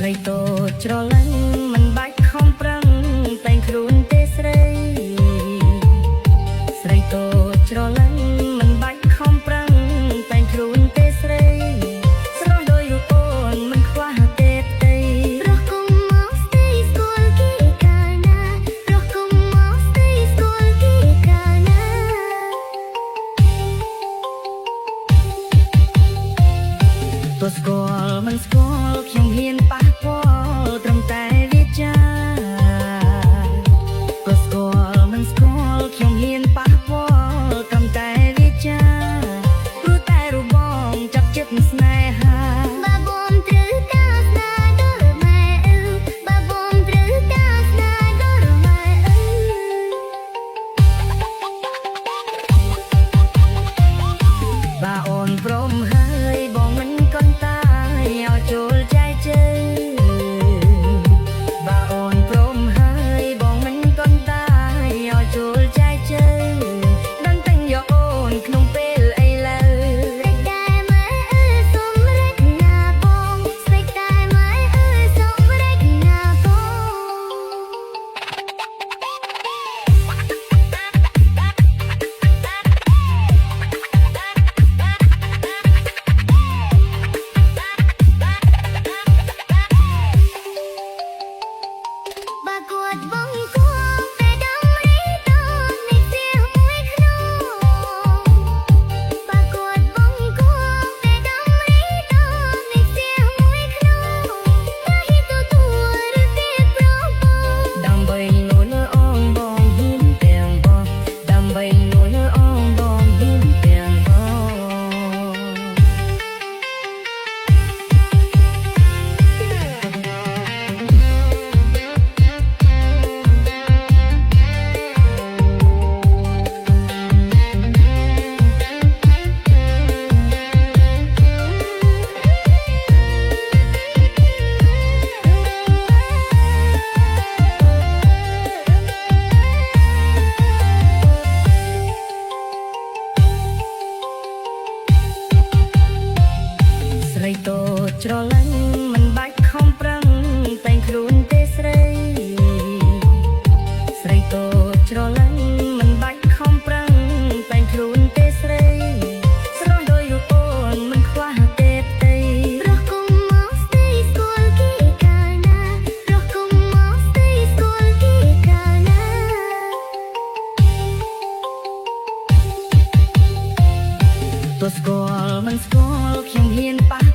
រីតូចច្រឡឹងមិនបាច់ខំប្រឹងតែងខ្លួនទេស្រីស្រីតូចច្រឡឹងមិនបាច់ខំប្រឹងតែងខ្លួនទេស្រីស្រស់ដោយរូបអូនមិនខ្វះទេទីរកគុំមកស្ទីស្គាល់គីកាលណារកគុំមកស្ទីស្គាល់គីកាលណាទោះស្គាល់មិនស្គាល់ខ្ញុំហ៊ានប៉ះពាល់ត្រឹមតែវាចាទោះស្គាល់មិនស្គាល់ខ្ញុំហ៊ានប៉ះពាល់ត្រឹមតែវាចាព្រោះតែរូបបងចាប់ចិត្តស្នេហាបើបងត្រូវការស្នេហ៍ដល់ម៉ែអើបើបងត្រូវការស្នេហ៍ដល់ម៉ែអើបើអូនព្រមហើយបងមិនកន់តាឲ្យចូលចែកជើបើអូនព្រមហើយបងមិនកន់តាឲ្យចូលចែកជើដឹងតែងយកអូនក្នុងពេលអីឡើយស្រីតែម៉ែអើសុំរែកណាបងស្រីតែម៉ែអើសុំរែកណាបើគួតបងគួងតែដំរីតូចនេះសៀងមួយក្នុងបើគួតបងគួងតែដំរីតូចនេះសៀងមួយក្នុងតែហ៊ានទទួលឬទៀតប្របងដើម្បីនួនលើអងបងហ៊ានទាំងបងដើម្បីនួនលើអងបងហ៊ានទាំងបងស្រីតូចច្រឡឹងមិនបាច់ខំប្រឹងតែងខ្លួនទេស្រីស្រីតូចច្រឡឹងមិនបាច់ខំប្រឹងតែងខ្លួនទេស្រីស្រស់ដោយរូបអូនមិនខ្វះទេទីរកគុំមកស្ទីស្គាល់គីកាលណារកគុំមកស្ទីស្គាល់គីកាលណាទោះស្គាល់មិនស្គាល់ខ្ញុំហ៊ានប៉ះ